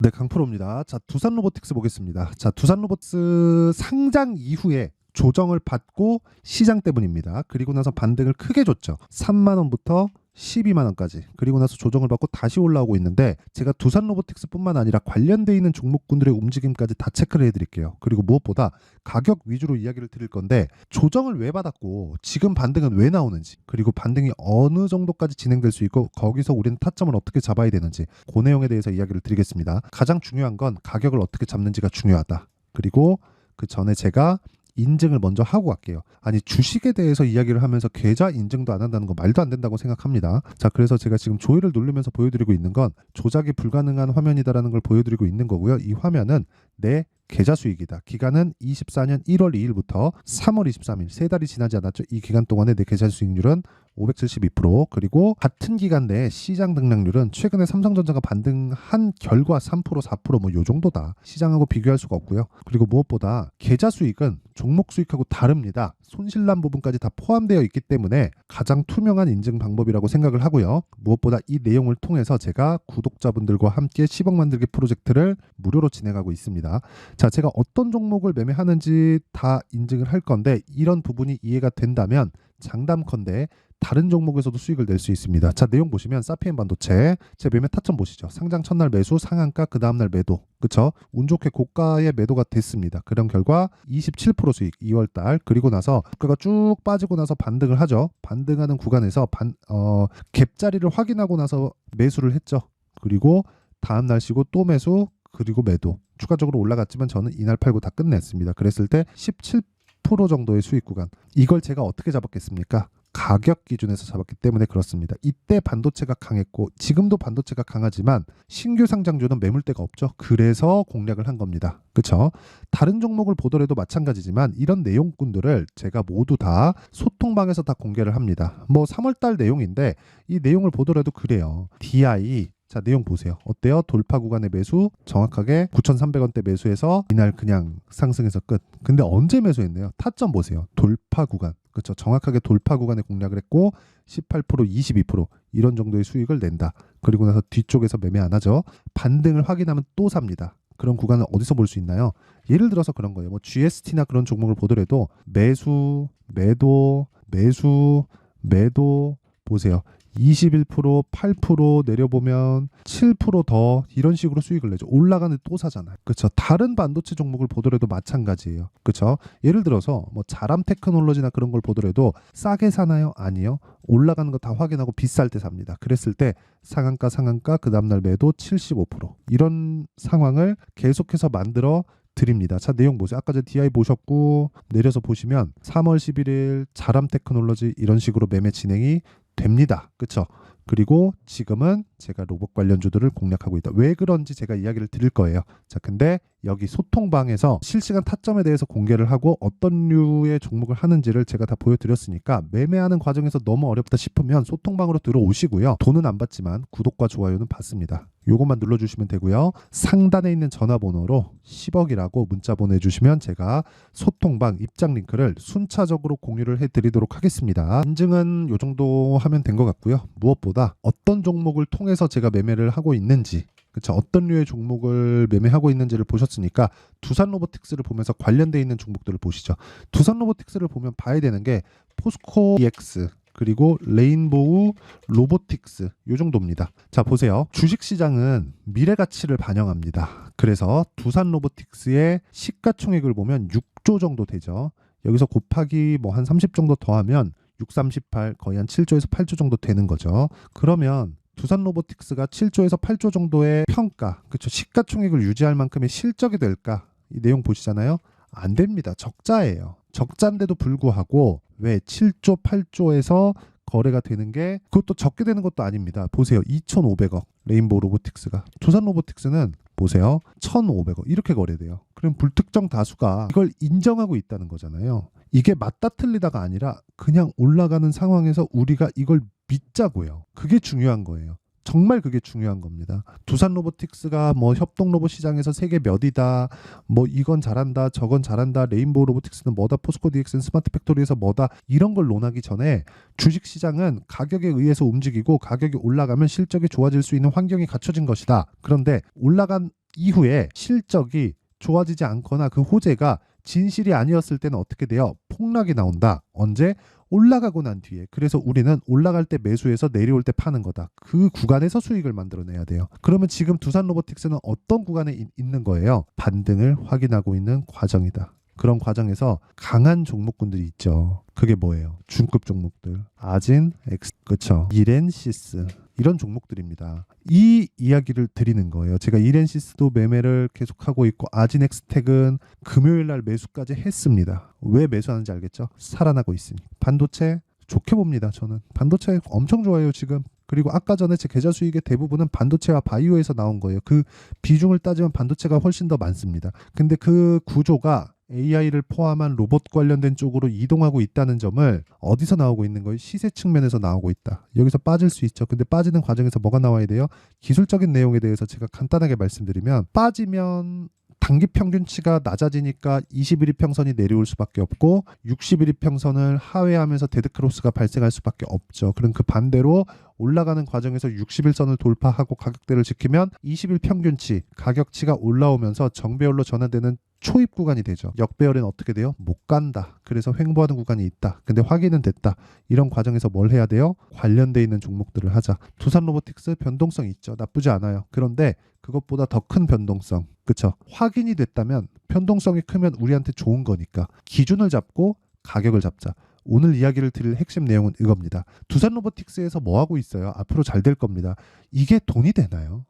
네, 강프로입니다. 자, 두산 로보틱스 보겠습니다. 자, 두산 로보틱스 상장 이후에 조정을 받고 시장 때문입니다. 그리고 나서 반등을 크게 줬죠. 3만 원부터 12만 원까지. 그리고 나서 조정을 받고 다시 올라오고 있는데 제가 두산 로보틱스뿐만 아니라 관련돼 있는 종목군들의 움직임까지 다 체크를 해드릴게요. 그리고 무엇보다 가격 위주로 이야기를 드릴 건데 조정을 왜 받았고 지금 반등은 왜 나오는지 그리고 반등이 어느 정도까지 진행될 수 있고 거기서 우리는 타점을 어떻게 잡아야 되는지 그 내용에 대해서 이야기를 드리겠습니다. 가장 중요한 건 가격을 어떻게 잡는지가 중요하다. 그리고 그 전에 제가 인증을 먼저 하고 갈게요. 아니 주식에 대해서 이야기를 하면서 계좌 인증도 안 한다는 거 말도 안 된다고 생각합니다. 자, 그래서 제가 지금 조회를 누르면서 보여드리고 있는 건 조작이 불가능한 화면이다라는 걸 보여드리고 있는 거고요. 이 화면은 내 계좌 수익이다. 기간은 24년 1월 2일부터 3월 23일, 세 달이 지나지 않았죠. 이 기간 동안에 내 계좌 수익률은 572%, 그리고 같은 기간 내에 시장 등락률은 최근에 삼성전자가 반등한 결과 3%, 4% 뭐 요 정도다. 시장하고 비교할 수가 없고요. 그리고 무엇보다 계좌 수익은 종목 수익하고 다릅니다. 손실난 부분까지 다 포함되어 있기 때문에 가장 투명한 인증 방법이라고 생각을 하고요. 무엇보다 이 내용을 통해서 제가 구독자분들과 함께 10억 만들기 프로젝트를 무료로 진행하고 있습니다. 자, 제가 어떤 종목을 매매하는지 다 인증을 할 건데 이런 부분이 이해가 된다면 장담컨대 다른 종목에서도 수익을 낼 수 있습니다. 자, 내용 보시면 사피엔 반도체 제 매매 타점 보시죠. 상장 첫날 매수, 상한가 그 다음날 매도. 그쵸? 운 좋게 고가의 매도가 됐습니다. 그런 결과 27% 수익 2월달. 그리고 나서 주가가 쭉 빠지고 나서 반등을 하죠. 반등하는 구간에서 갭자리를 확인하고 나서 매수를 했죠. 그리고 다음날 쉬고 또 매수, 그리고 매도. 추가적으로 올라갔지만 저는 이날 팔고 다 끝냈습니다. 그랬을 때 17% 정도의 수익 구간. 이걸 제가 어떻게 잡았겠습니까? 가격 기준에서 잡았기 때문에 그렇습니다. 이때 반도체가 강했고 지금도 반도체가 강하지만 신규 상장주는 매물대가 없죠. 그래서 공략을 한 겁니다. 그렇죠? 다른 종목을 보더라도 마찬가지지만 이런 내용꾼들을 제가 모두 다 소통방에서 다 공개를 합니다. 뭐 3월달 내용인데 이 내용을 보더라도 그래요. DI 자, 내용 보세요. 어때요? 돌파 구간의 매수 정확하게 9,300원대 매수해서 이날 그냥 상승해서 끝. 근데 언제 매수했네요? 타점 보세요. 돌파 구간. 그렇죠. 정확하게 돌파 구간에 공략을 했고 18%, 22% 이런 정도의 수익을 낸다. 그리고 나서 뒤쪽에서 매매 안 하죠. 반등을 확인하면 또 삽니다. 그런 구간을 어디서 볼 수 있나요? 예를 들어서 그런 거예요. 뭐 GST나 그런 종목을 보더라도 매수, 매도, 매수, 매도 보세요. 21%, 8% 내려보면 7%더 이런 식으로 수익을 내죠. 올라가는데 또 사잖아요. 그렇죠. 다른 반도체 종목을 보더라도 마찬가지예요. 그렇죠. 예를 들어서 뭐 자람 테크놀로지나 그런 걸 보더라도 싸게 사나요? 아니요. 올라가는 거 다 확인하고 비쌀 때 삽니다. 그랬을 때 상한가 그 다음날 매도 75% 이런 상황을 계속해서 만들어 드립니다. 자, 내용 보세요. 아까 전 DI 보셨고 내려서 보시면 3월 11일 자람 테크놀로지 이런 식으로 매매 진행이 됩니다. 그렇죠? 그리고 지금은 제가 로봇 관련주들을 공략하고 있다. 왜 그런지 제가 이야기를 드릴 거예요. 자, 근데 여기 소통방에서 실시간 타점에 대해서 공개를 하고 어떤 류의 종목을 하는지를 제가 다 보여드렸으니까 매매하는 과정에서 너무 어렵다 싶으면 소통방으로 들어오시고요. 돈은 안 받지만 구독과 좋아요는 받습니다. 요것만 눌러주시면 되고요. 상단에 있는 전화번호로 10억이라고 문자 보내주시면 제가 소통방 입장 링크를 순차적으로 공유를 해드리도록 하겠습니다. 인증은 요 정도 하면 된 것 같고요. 무엇보다 어떤 종목을 통해서 제가 매매를 하고 있는지 그렇죠. 어떤 류의 종목을 매매하고 있는지를 보셨으니까 두산 로보틱스를 보면서 관련돼 있는 종목들을 보시죠. 두산 로보틱스를 보면 봐야 되는 게 포스코 EX 그리고 레인보우 로보틱스 요 정도입니다. 자, 보세요. 주식시장은 미래 가치를 반영합니다. 그래서 두산 로보틱스의 시가총액을 보면 6조 정도 되죠. 여기서 곱하기 뭐 한 30 정도 더하면 6, 38 거의 한 7조에서 8조 정도 되는 거죠. 그러면 두산 로보틱스가 7조에서 8조 정도의 평가, 그렇죠. 시가총액을 유지할 만큼의 실적이 될까? 이 내용 보시잖아요. 안 됩니다. 적자예요. 적자인데도 불구하고 왜 7조, 8조에서 거래가 되는 게 그것도 적게 되는 것도 아닙니다. 보세요. 2,500억 레인보우 로보틱스가. 두산 로보틱스는 보세요. 1,500억 이렇게 거래돼요. 그럼 불특정 다수가 이걸 인정하고 있다는 거잖아요. 이게 맞다 틀리다가 아니라 그냥 올라가는 상황에서 우리가 이걸 믿자고요. 그게 중요한 거예요. 정말 그게 중요한 겁니다. 두산 로보틱스가 뭐 협동 로봇 시장에서 세계 몇이다, 뭐 이건 잘한다, 저건 잘한다, 레인보우 로보틱스는 뭐다, 포스코 DX는 스마트 팩토리에서 뭐다 이런 걸 논하기 전에 주식 시장은 가격에 의해서 움직이고 가격이 올라가면 실적이 좋아질 수 있는 환경이 갖춰진 것이다. 그런데 올라간 이후에 실적이 좋아지지 않거나 그 호재가 진실이 아니었을 때는 어떻게 돼요? 폭락이 나온다. 언제? 올라가고 난 뒤에. 그래서 우리는 올라갈 때 매수해서 내려올 때 파는 거다. 그 구간에서 수익을 만들어내야 돼요. 그러면 지금 두산로보틱스는 어떤 구간에 있는 거예요? 반등을 확인하고 있는 과정이다. 그런 과정에서 강한 종목군들이 있죠. 그게 뭐예요? 중급 종목들. 아진, 그쵸. 이렌시스. 이런 종목들입니다. 이 이야기를 드리는 거예요. 제가 이렌시스도 매매를 계속하고 있고 아진엑스텍은 금요일 날 매수까지 했습니다. 왜 매수하는지 알겠죠? 살아나고 있으니. 반도체 좋게 봅니다. 저는. 반도체 엄청 좋아요 지금. 그리고 아까 전에 제 계좌 수익의 대부분은 반도체와 바이오에서 나온 거예요. 그 비중을 따지면 반도체가 훨씬 더 많습니다. 근데 그 구조가 AI를 포함한 로봇 관련된 쪽으로 이동하고 있다는 점을 어디서 나오고 있는 거예요? 시세 측면에서 나오고 있다. 여기서 빠질 수 있죠. 근데 빠지는 과정에서 뭐가 나와야 돼요? 기술적인 내용에 대해서 제가 간단하게 말씀드리면 빠지면 단기 평균치가 낮아지니까 21이평선이 내려올 수밖에 없고 61이평선을 하회하면서 데드크로스가 발생할 수밖에 없죠. 그럼 그 반대로 올라가는 과정에서 60일선을 돌파하고 가격대를 지키면 20일 평균치 가격치가 올라오면서 정배열로 전환되는 초입 구간이 되죠. 역배열은 어떻게 돼요? 못 간다. 그래서 횡보하는 구간이 있다. 근데 확인은 됐다. 이런 과정에서 뭘 해야 돼요? 관련돼 있는 종목들을 하자. 두산로보틱스 변동성이 있죠. 나쁘지 않아요. 그런데 그것보다 더 큰 변동성. 그쵸? 확인이 됐다면 변동성이 크면 우리한테 좋은 거니까 기준을 잡고 가격을 잡자. 오늘 이야기를 드릴 핵심 내용은 이겁니다. 두산로보틱스에서 뭐 하고 있어요? 앞으로 잘 될 겁니다. 이게 돈이 되나요?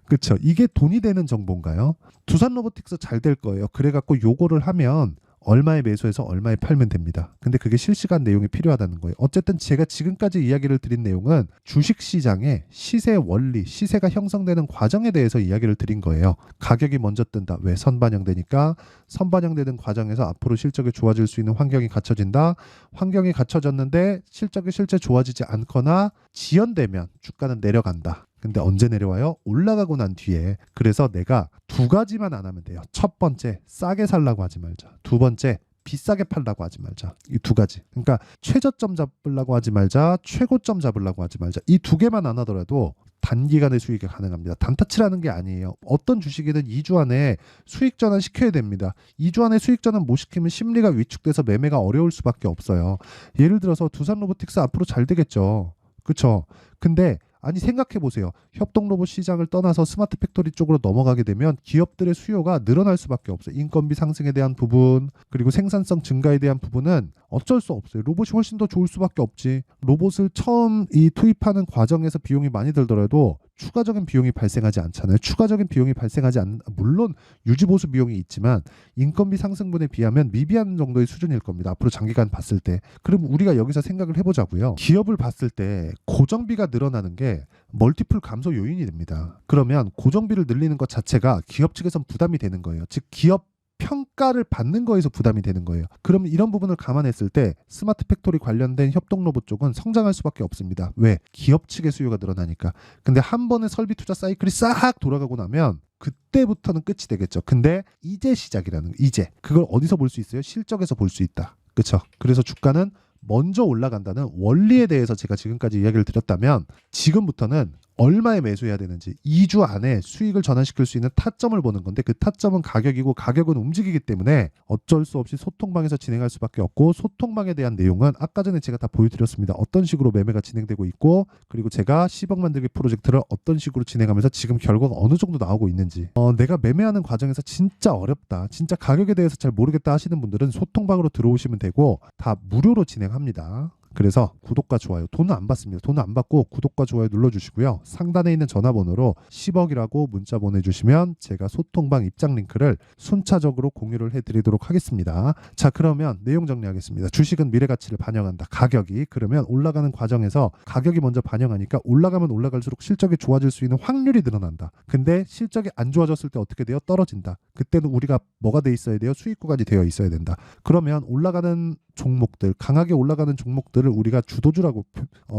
그쵸? 이게 돈이 되는 정보인가요? 두산로보틱스 잘 될 거예요. 그래갖고 요거를 하면 얼마에 매수해서 얼마에 팔면 됩니다. 근데 그게 실시간 내용이 필요하다는 거예요. 어쨌든 제가 지금까지 이야기를 드린 내용은 주식시장의 시세 원리, 시세가 형성되는 과정에 대해서 이야기를 드린 거예요. 가격이 먼저 뜬다. 왜? 선반영되니까 선반영되는 과정에서 앞으로 실적이 좋아질 수 있는 환경이 갖춰진다. 환경이 갖춰졌는데 실적이 실제 좋아지지 않거나 지연되면 주가는 내려간다. 근데 언제 내려와요? 올라가고 난 뒤에. 그래서 내가 두 가지만 안 하면 돼요. 첫 번째, 싸게 살라고 하지 말자. 두 번째, 비싸게 팔라고 하지 말자. 이 두 가지. 그러니까 최저점 잡으려고 하지 말자. 최고점 잡으려고 하지 말자. 이 두 개만 안 하더라도 단기간에 수익이 가능합니다. 단타치라는 게 아니에요. 어떤 주식이든 2주 안에 수익 전환 시켜야 됩니다. 2주 안에 수익 전환 못 시키면 심리가 위축돼서 매매가 어려울 수밖에 없어요. 예를 들어서 두산로보틱스 앞으로 잘 되겠죠. 그쵸? 근데 아니 생각해 보세요. 협동로봇 시장을 떠나서 스마트 팩토리 쪽으로 넘어가게 되면 기업들의 수요가 늘어날 수밖에 없어요. 인건비 상승에 대한 부분 그리고 생산성 증가에 대한 부분은 어쩔 수 없어요. 로봇이 훨씬 더 좋을 수밖에 없지. 로봇을 처음 투입하는 과정에서 비용이 많이 들더라도 추가적인 비용이 발생하지 않잖아요. 추가적인 비용이 발생하지 않는 물론 유지보수 비용이 있지만 인건비 상승분에 비하면 미비한 정도의 수준일 겁니다. 앞으로 장기간 봤을 때. 그럼 우리가 여기서 생각을 해보자고요. 기업을 봤을 때 고정비가 늘어나는 게 멀티플 감소 요인이 됩니다. 그러면 고정비를 늘리는 것 자체가 기업 측에선 부담이 되는 거예요. 즉 기업 평가를 받는 거에서 부담이 되는 거예요. 그럼 이런 부분을 감안했을 때 스마트 팩토리 관련된 협동로봇 쪽은 성장할 수밖에 없습니다. 왜? 기업 측의 수요가 늘어나니까. 근데 한 번의 설비 투자 사이클이 싹 돌아가고 나면 그때부터는 끝이 되겠죠. 근데 이제 시작이라는 거. 이제. 그걸 어디서 볼 수 있어요? 실적에서 볼 수 있다. 그렇죠? 그래서 주가는 먼저 올라간다는 원리에 대해서 제가 지금까지 이야기를 드렸다면 지금부터는 얼마에 매수해야 되는지 2주 안에 수익을 전환시킬 수 있는 타점을 보는 건데 그 타점은 가격이고 가격은 움직이기 때문에 어쩔 수 없이 소통방에서 진행할 수밖에 없고 소통방에 대한 내용은 아까 전에 제가 다 보여드렸습니다. 어떤 식으로 매매가 진행되고 있고 그리고 제가 10억 만들기 프로젝트를 어떤 식으로 진행하면서 지금 결과가 어느 정도 나오고 있는지 내가 매매하는 과정에서 진짜 어렵다. 진짜 가격에 대해서 잘 모르겠다 하시는 분들은 소통방으로 들어오시면 되고 다 무료로 진행합니다. 그래서 구독과 좋아요 돈은 안 받습니다. 돈은 안 받고 구독과 좋아요 눌러주시고요. 상단에 있는 전화번호로 10억이라고 문자 보내주시면 제가 소통방 입장 링크를 순차적으로 공유를 해드리도록 하겠습니다. 자 그러면 내용 정리하겠습니다. 주식은 미래가치를 반영한다. 가격이 그러면 올라가는 과정에서 가격이 먼저 반영하니까 올라가면 올라갈수록 실적이 좋아질 수 있는 확률이 늘어난다. 근데 실적이 안 좋아졌을 때 어떻게 돼요? 떨어진다. 그때는 우리가 뭐가 돼 있어야 돼요? 수익 구간이 되어 있어야 된다. 그러면 올라가는 종목들 강하게 올라가는 종목들 종목들을 우리가 주도주라고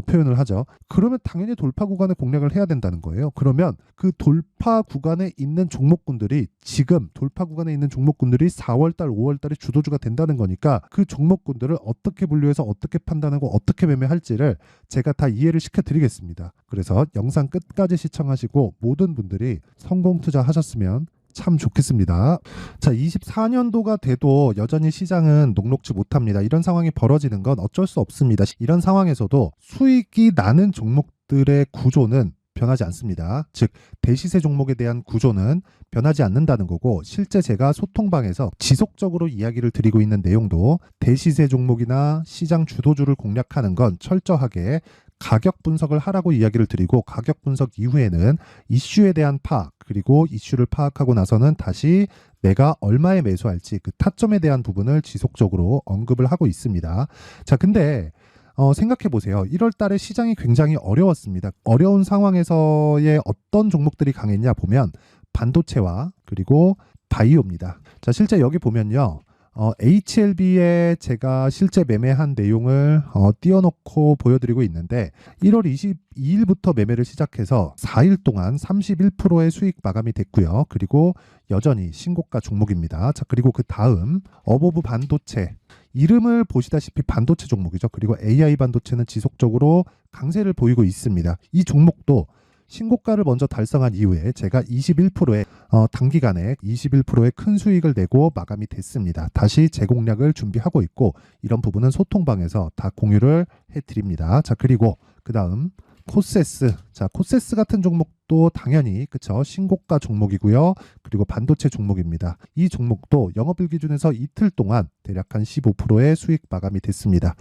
표현을 하죠. 그러면 당연히 돌파 구간에 공략을 해야 된다는 거예요. 그러면 그 돌파 구간에 있는 종목군들이 지금 돌파 구간에 있는 종목군들이 4월달, 5월달에 주도주가 된다는 거니까 그 종목군들을 어떻게 분류해서 어떻게 판단하고 어떻게 매매할지를 제가 다 이해를 시켜드리겠습니다. 그래서 영상 끝까지 시청하시고 모든 분들이 성공 투자하셨으면 참 좋겠습니다. 자, 24년도가 돼도 여전히 시장은 녹록지 못합니다. 이런 상황이 벌어지는 건 어쩔 수 없습니다. 이런 상황에서도 수익이 나는 종목들의 구조는 변하지 않습니다. 즉 대시세 종목에 대한 구조는 변하지 않는다는 거고, 실제 제가 소통방에서 지속적으로 이야기를 드리고 있는 내용도 대시세 종목이나 시장 주도주를 공략하는 건 철저하게 가격 분석을 하라고 이야기를 드리고, 가격 분석 이후에는 이슈에 대한 파악, 그리고 이슈를 파악하고 나서는 다시 내가 얼마에 매수할지 그 타점에 대한 부분을 지속적으로 언급을 하고 있습니다. 자, 근데 생각해 보세요. 1월 달에 시장이 굉장히 어려웠습니다. 어려운 상황에서의 어떤 종목들이 강했냐 보면 반도체와 그리고 바이오입니다. 자, 실제 여기 보면요. HLB에 제가 실제 매매한 내용을 띄워놓고 보여드리고 있는데, 1월 22일부터 매매를 시작해서 4일 동안 31%의 수익 마감이 됐고요. 그리고 여전히 신고가 종목입니다. 자, 그리고 그 다음 어보브 반도체, 이름을 보시다시피 반도체 종목이죠. 그리고 AI 반도체는 지속적으로 강세를 보이고 있습니다. 이 종목도 신고가를 먼저 달성한 이후에 제가 21%의 단기간에 21%의 큰 수익을 내고 마감이 됐습니다. 다시 재공략을 준비하고 있고, 이런 부분은 소통방에서 다 공유를 해드립니다. 자, 그리고 그 다음 코세스. 자, 코세스 같은 종목도 당연히 그쵸, 신고가 종목이고요. 그리고 반도체 종목입니다. 이 종목도 영업일 기준에서 이틀 동안 대략 한 15%의 수익 마감이 됐습니다.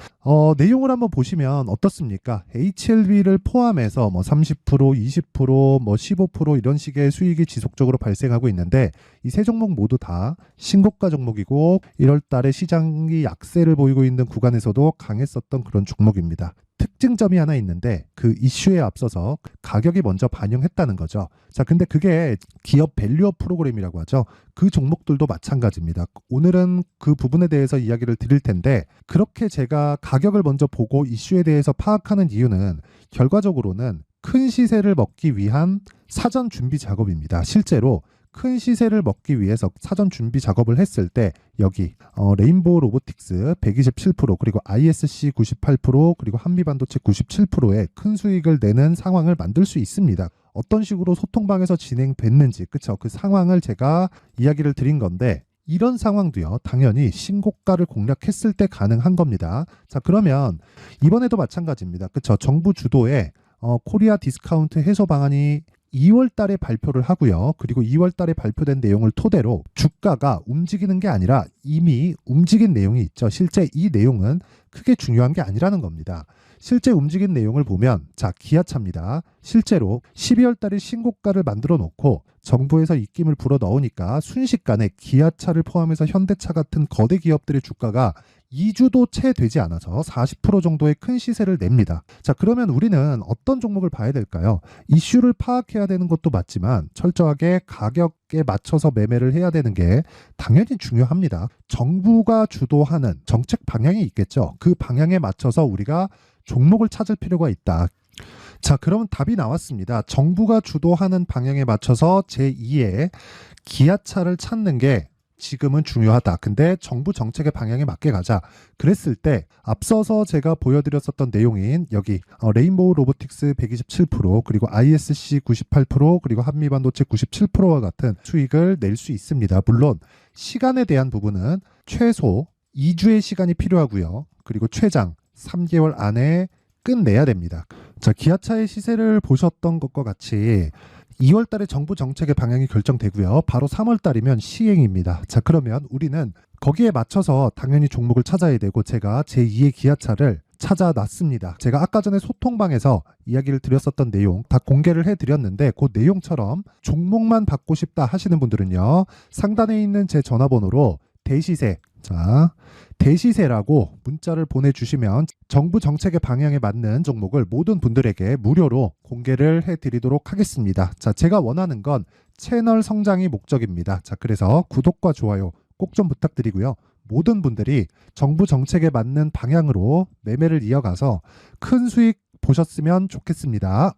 내용을 한번 보시면 어떻습니까? HLB를 포함해서 뭐 30%, 20%, 뭐 15% 이런 식의 수익이 지속적으로 발생하고 있는데, 이 세 종목 모두 다 신고가 종목이고 1월 달에 시장이 약세를 보이고 있는 구간에서도 강했었던 그런 종목입니다. 특징점이 하나 있는데, 그 이슈에 앞서서 가격이 먼저 반영했다는 거죠. 자, 근데 그게 기업 밸류업 프로그램이라고 하죠. 그 종목들도 마찬가지입니다. 오늘은 그 부분에 대해서 이야기를 드릴 텐데, 그렇게 제가 가격을 먼저 보고 이슈에 대해서 파악하는 이유는 결과적으로는 큰 시세를 먹기 위한 사전 준비 작업입니다. 실제로 큰 시세를 먹기 위해서 사전 준비 작업을 했을 때 여기 레인보우 로보틱스 127%, 그리고 ISC 98%, 그리고 한미반도체 97%의 큰 수익을 내는 상황을 만들 수 있습니다. 어떤 식으로 소통방에서 진행됐는지, 그쵸? 그 상황을 제가 이야기를 드린 건데, 이런 상황도요, 당연히 신고가를 공략했을 때 가능한 겁니다. 자, 그러면 이번에도 마찬가지입니다. 그쵸? 정부 주도의 코리아 디스카운트 해소 방안이 2월 달에 발표를 하고요. 그리고 2월 달에 발표된 내용을 토대로 주가가 움직이는 게 아니라 이미 움직인 내용이 있죠. 실제 이 내용은 크게 중요한 게 아니라는 겁니다. 실제 움직인 내용을 보면, 자, 기아차입니다. 실제로 12월 달에 신고가를 만들어 놓고 정부에서 입김을 불어 넣으니까 순식간에 기아차를 포함해서 현대차 같은 거대 기업들의 주가가 2주도 채 되지 않아서 40% 정도의 큰 시세를 냅니다. 자, 그러면 우리는 어떤 종목을 봐야 될까요? 이슈를 파악해야 되는 것도 맞지만 철저하게 가격에 맞춰서 매매를 해야 되는 게 당연히 중요합니다. 정부가 주도하는 정책 방향이 있겠죠. 그 방향에 맞춰서 우리가 종목을 찾을 필요가 있다. 자, 그러면 답이 나왔습니다. 정부가 주도하는 방향에 맞춰서 제2의 기아차를 찾는 게 지금은 중요하다. 근데 정부 정책의 방향에 맞게 가자. 그랬을 때 앞서서 제가 보여드렸었던 내용인 여기 레인보우 로보틱스 127%, 그리고 ISC 98%, 그리고 한미반도체 97%와 같은 수익을 낼 수 있습니다. 물론 시간에 대한 부분은 최소 2주의 시간이 필요하고요. 그리고 최장 3개월 안에 끝내야 됩니다. 자, 기아차의 시세를 보셨던 것과 같이 2월 달에 정부 정책의 방향이 결정되고요. 바로 3월 달이면 시행입니다. 자, 그러면 우리는 거기에 맞춰서 당연히 종목을 찾아야 되고, 제가 제2의 기아차를 찾아놨습니다. 제가 아까 전에 소통방에서 이야기를 드렸었던 내용 다 공개를 해드렸는데, 그 내용처럼 종목만 받고 싶다 하시는 분들은요, 상단에 있는 제 전화번호로 대시세, 자, 대시세라고 문자를 보내주시면 정부 정책의 방향에 맞는 종목을 모든 분들에게 무료로 공개를 해드리도록 하겠습니다. 자, 제가 원하는 건 채널 성장이 목적입니다. 자, 그래서 구독과 좋아요 꼭 좀 부탁드리고요. 모든 분들이 정부 정책에 맞는 방향으로 매매를 이어가서 큰 수익 보셨으면 좋겠습니다.